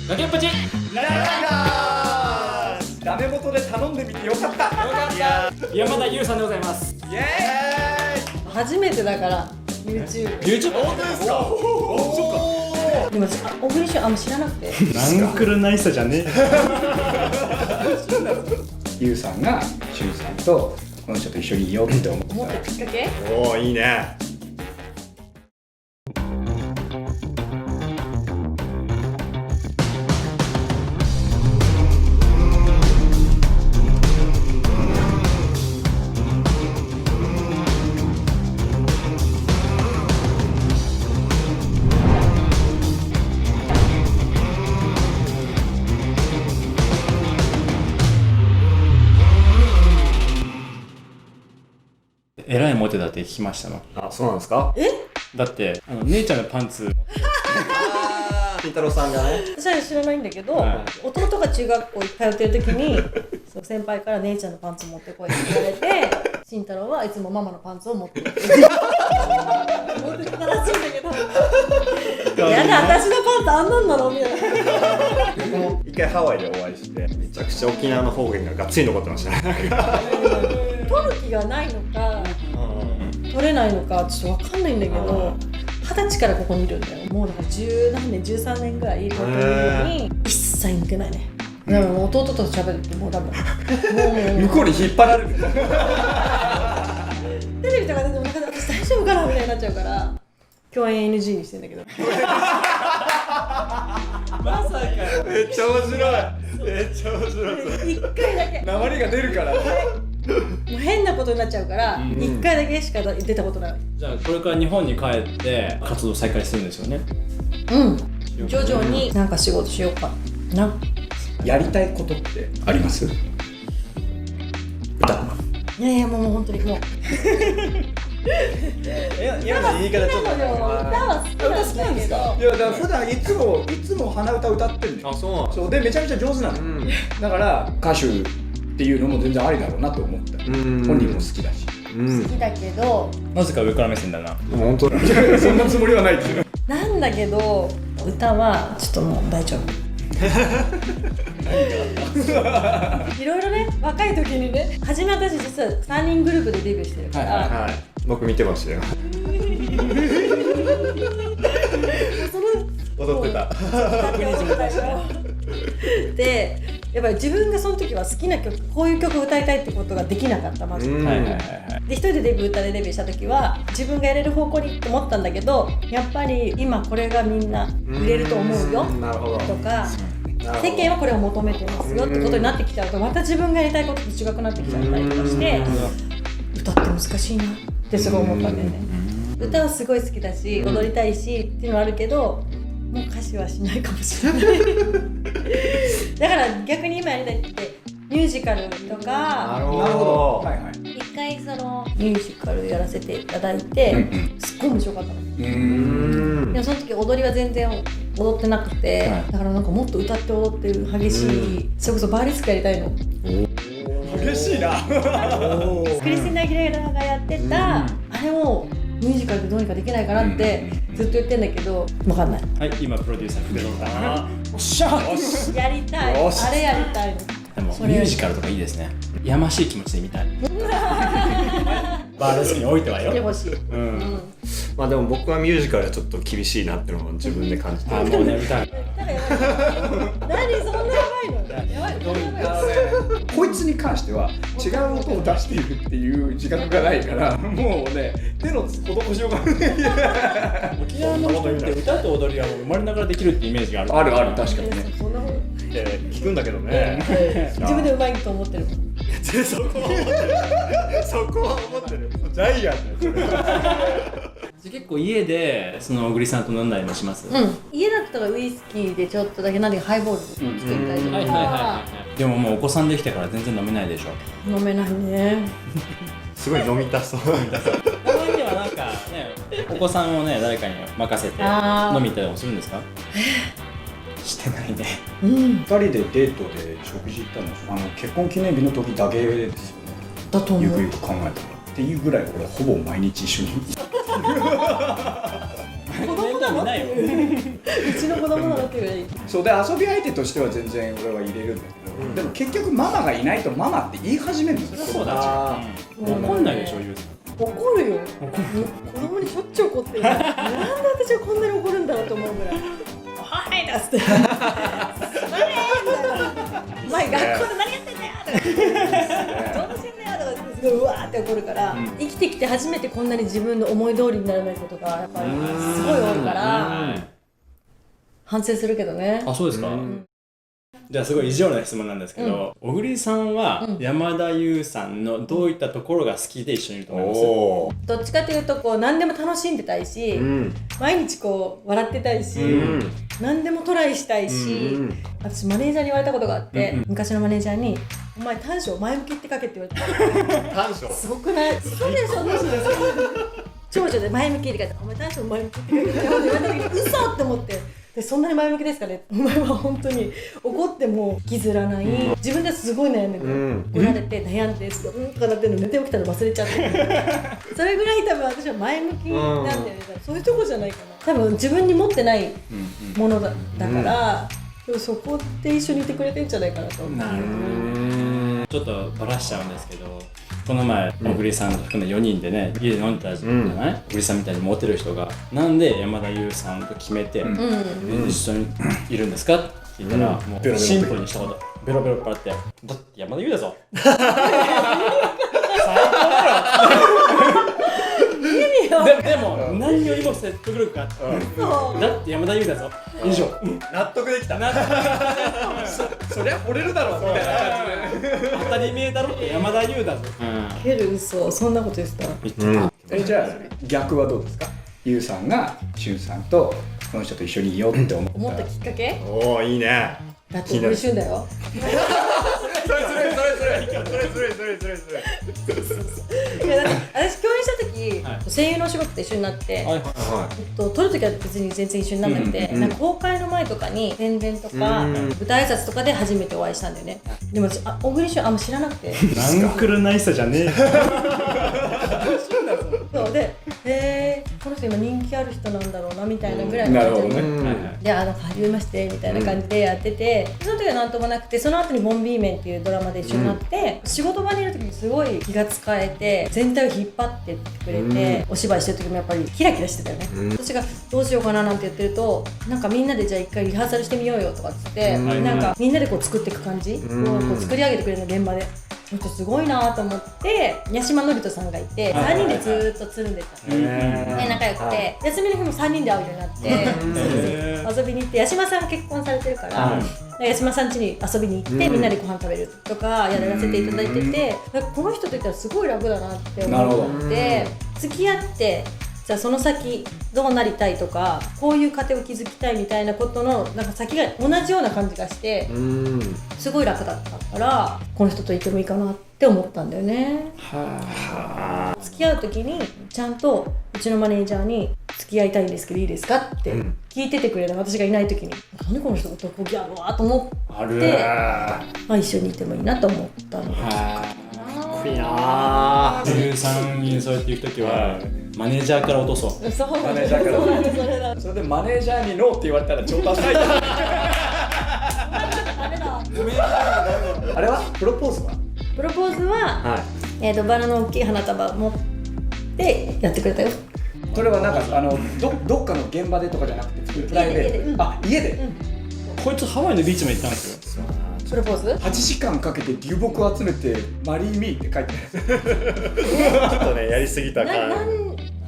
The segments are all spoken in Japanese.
崖っぷちダメ元で頼んでみてよかった。山田優さんでございます。イエ初めてだから YouTube。 YouTube 本当ですか。おお。でも小栗旬あんま知らなくて。ナンクルナイサじゃねゆうさんがしゅんさんとこの人と一緒にいようって思った思ったきっかけ？おお、いいね。えらいモテだって聞きましたの。あ、そうなんですか。だって姉ちゃんのパンツ金太郎さんがね。私は知らないんだけど、は弟が中学校通ってる時にそう先輩から姉ちゃんのパンツ持ってこいって言われて、慎太郎はいつもママのパンツを持ってるって持ってたらしいんだけどやだ、私のパンツあんなんなのみたいな。一回ハワイでお会いして、めちゃくちゃ沖縄の方言ががっつり残ってましたね。取る気がないのか取れないのかちょっと分かんないんだけど、20歳からここにいるんだよ。もうだから10何年13年ぐらいここにいるのに一切抜けないね。だからもう弟と喋るってもう多分もう向こうに引っ張られる。テレビとか出てもなんか私大丈夫かなみたいになっちゃうから共演 NG にしてんだけど。まさかめっちゃ面白い。めっちゃ面白い。1回だけ鉛が出るから。もう変なことになっちゃうから1回だけしか出たことない。じゃあこれから日本に帰って活動再開するんですよね。うん徐々になんか仕事しようかな。やりたいことってあります？歌。いやいやもう本当にもう今の言い方ちょっと。歌は好きなんだけどいやだから普段いつも鼻歌歌ってるんだよ。あ、そうなん。そうでめちゃめちゃ上手なの。だから歌手っていうのも全然ありだろうなと思った。本人も好きだし。好きだけどなぜか上から目線だな。本当だ。そんなつもりはないですよ。なんだけど歌はちょっともう大丈夫。いろいろね若い時にね初め私実は3人グループでデビューしてるから、はい。僕見てましたよ。その踊ってた。でやっぱり自分がその時は好きな曲こういう曲を歌いたいってことができなかったまず。うんはいはいはいはい。で一人で歌でデビューした時は自分がやれる方向にって思ったんだけどやっぱり今これがみんな売れると思うよなるほど。とか世間はこれを求めてますよってことになってきちゃうとまた自分がやりたいことと違くなってきちゃったりとかして歌って難しいなってすごい思ったんだよね。歌はすごい好きだし踊りたいしっていうのはあるけどもう歌詞はしないかもしれないだから逆に今やりたいってミュージカルとなかるほなるほど。ど。はいはい。一回そのミュージカルやらせていただいてすっごい面白かったの。でもその時踊りは全然踊ってなくて、はいだからなんかもっと歌って踊ってる激しい、それこそバーレスクやりたいの。嬉しいな。クリスティーナ・アギレラがやってた、あれをミュージカルでどうにかできないかなってずっと言ってんだけど分かんない。はい、今プロデューサー筆のかな。おっしゃー。やりたいよしあれやりたいの。でもそれミュージカルとかいいですね。やましい気持ちで見たい。バーレスクにおいてはよ。見てほしい。まあでも僕はミュージカルはちょっと厳しいなっていうのを自分で感じてあ、もうね、見たい。なんかやばい何そんなやばいのやばいのこいつに関しては違う音を出しているっていう自覚がないからもうね手の施しようがない。沖縄の人って歌と踊りはもう生まれながらできるってイメージがある。あるある確かにね。そんなことって聞くんだけどね。自分でうまいと思ってるもん。そこは思ってる。そこは思ってる。ジャイアン結構家でその小栗さんと飲んだりもします。家だったらウイスキーでちょっとだけ何かハイボール作ったりとはいはいはいはい。でももうお子さんできてから全然飲めないでしょ。飲めないね。すごい飲みたそう。たまにはなんかね、お子さんをね誰かに任せてあー飲み行ったりもするんですか？してないね。2人でデートで食事行ったの結婚記念日の時だけですよね。だと思う。ゆくゆく考えたらっていうぐらい俺ほぼ毎日一緒に。子供なのないよ。うちの子供なのっていうよりそうで遊び相手としては全然俺は入れるんだけど、でも結局ママがいないとママって言い始めるんですよ。そうだし、怒んないでしょ、ゆうさん。怒るよ。子供にしょっちゅう怒ってる。なんで私はこんなに怒るんだろうと思うぐらい。はいだっつって。すまねーみたいな。前学校で何やってんだよとか。どうしてんだよとかってすごいうわーって怒るから、生きてきて初めてこんなに自分の思い通りにならないことがやっぱりすごい多いから反省するけどね。あ、そうですか。じゃあすごい意地悪な質問なんですけど、小栗さんは山田優さんのどういったところが好きで一緒にいると思います？どっちかというとこう何でも楽しんでたいし、毎日こう笑ってたいし、何でもトライしたいし、私マネージャーに言われたことがあって、昔のマネージャーに「お前短所前向きって書け」って言われた。短所すごくない？そうでしょ、どうしよう。長女で前向きって書いて、お前短所前向きって書けって言われた時に嘘って思って。でそんなに前向きですかね。お前は本当に怒っても引きずらない、自分ですごい悩んでる、怒られて悩んでとかなってるの寝て起きたら忘れちゃってそれぐらい多分私は前向きなんだよね、そういうとこじゃないかな。多分自分に持ってないものだから、そこで一緒にいてくれてんじゃないかなと思う。なるほど。ちょっとバラしちゃうんですけど、この前小栗さんと含め4人でね家で飲んでたじゃない、小栗さんみたいにモテる人がなんで山田優さんと決めて、一緒にいるんですかって聞いたら、もうシンプルに一言ベロベロっ払って「だって山田優だぞ」最高だろでも何よりも説得力があって、だって山田優だぞ以上。納得できた。そりゃ惚れるだろうみたいな感じで。当たり前だろって山田優だぞ。ける嘘、そんなこと言ってた。じゃあ逆はどうですか？ゆうさんがしゅんさんとこの人と一緒にいようって思思っったたきっかけ？おおいいね。だって小栗旬だよ。それ。いやだって私共演した時、声優のお仕事と一緒になって、撮る時は別に全然一緒にならなくて、なんか公開の前とかに宣伝とか舞台挨拶とかで初めてお会いしたんだよね。でも私小栗旬あんま知らなくて、ナンクルナイスじゃねえ。そうでこの人今人気ある人なんだろうなみたいなぐらいのなるほど感じで、ね。で初めましてみたいな感じでやってて、その時はなんともなくて、その後にボンビーメンっていうドラマで一緒になって、仕事場にいる時にすごい気が使えて全体を引っ張ってってくれて、お芝居してる時もやっぱりキラキラしてたよね。私がどうしようかななんて言ってると、なんかみんなでじゃあ一回リハーサルしてみようよとかっつって、なんかみんなでこう作っていく感じをこう作り上げてくれるの、現場で。すごいなと思って、八嶋智人さんがいて3人でずーっとつるんでた、で仲良くて、休みの日も3人で会うようになって遊びに行って、八嶋さん結婚されてるから、八嶋さん家に遊びに行ってみんなでご飯食べるとかやらせていただいてて、この人といったらすごい楽だなって思って付き合って、じゃあその先どうなりたいとか、こういう家庭を築きたいみたいなことのなんか先が同じような感じがして、すごい楽だったから、この人といてもいいかなって思ったんだよね。付き合う時にちゃんとうちのマネージャーに付き合いたいんですけどいいですかって聞いててくれるの、私がいない時に。何この人男気あるわと思って、一緒にいてもいいなと思ったのがいいな女優さんにそうやって言う時はマネージャーから落とそう。そうマネージャーからそうなんです、それだ。それでマネージャーにノーって言われたら超ダサい。ダメだ。あれはプロポーズは？プロポーズは、バラの大きい花束持ってやってくれたよ。それはなんかどっかの現場でとかじゃなくてプライベート。あ、家で。こいつハワイのビーチまで行ったんですよ。プロポーズ8時間かけて流木を集めてマリーミーって書いてちょっとねやりすぎたから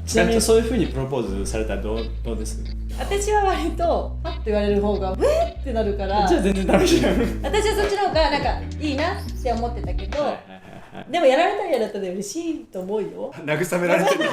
ちなみにそういう風にプロポーズされたらどうです？私は割とパッと言われる方がってなるから、じゃあ全然ダメじゃん。私はそっちの方がなんかいいなって思ってたけど、でもやられたら嫌だったら嬉しいと思うよ。慰められてる。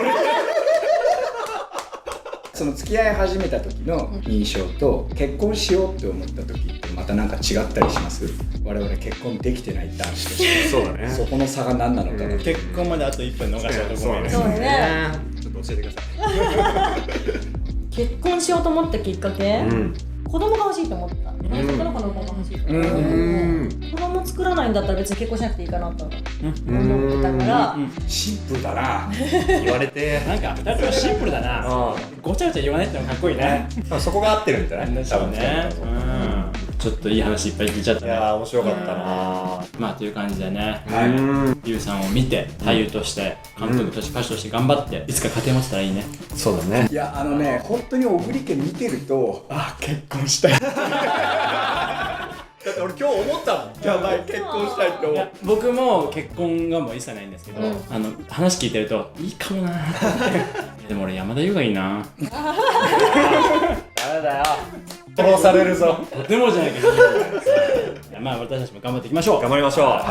その付き合い始めた時の印象と結婚しようって思った時ってまたなんか違ったりします？我々結婚できてない男子としてそうだね。そこの差が何なのかな。結婚まであと1分逃しちゃうところそうだね。ちょっと教えてください。結婚しようと思ったきっかけ、子供が欲しいと思った。男の子の子が欲しいと思った。子供作らなないんだったら別に結婚しなくていいかなと思ってたから、シンプルだな。言われてなんか2人ともシンプルだな。ごちゃごちゃ言わないってのがかっこいいね。そこが合ってるんじゃない多分ね。ちょっといい話いっぱい聞いちゃったね。いやー面白かったな。まあという感じでね、はい。ゆうさんを見て俳優として監督として歌手として頑張っていつか家庭持ってたらいいね。そうだね。いや本当に小栗家見てると結婚したい。だって俺今日思ったもん。やばい結婚したいって思う。僕も結婚がもう一切ないんですけど、話聞いてるといいかもなーって思ってでも俺山田優がいいな。ダメだよ。殺されるぞ。とてもじゃないけどまあ私たちも頑張っていきましょう。頑張りましょう。はい、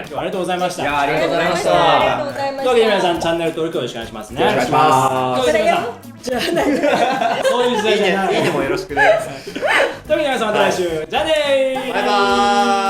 今日はありがとうございました。いやありがとうございました。ありがとうございました。というわけで皆さんチャンネル登録よろしくお願いしますね。お願いします。というわけで皆さんじゃあ何そういう時代じゃない。いいねもよろしくね。というわけで皆さんまた来週。じゃあねー。バイバーイ。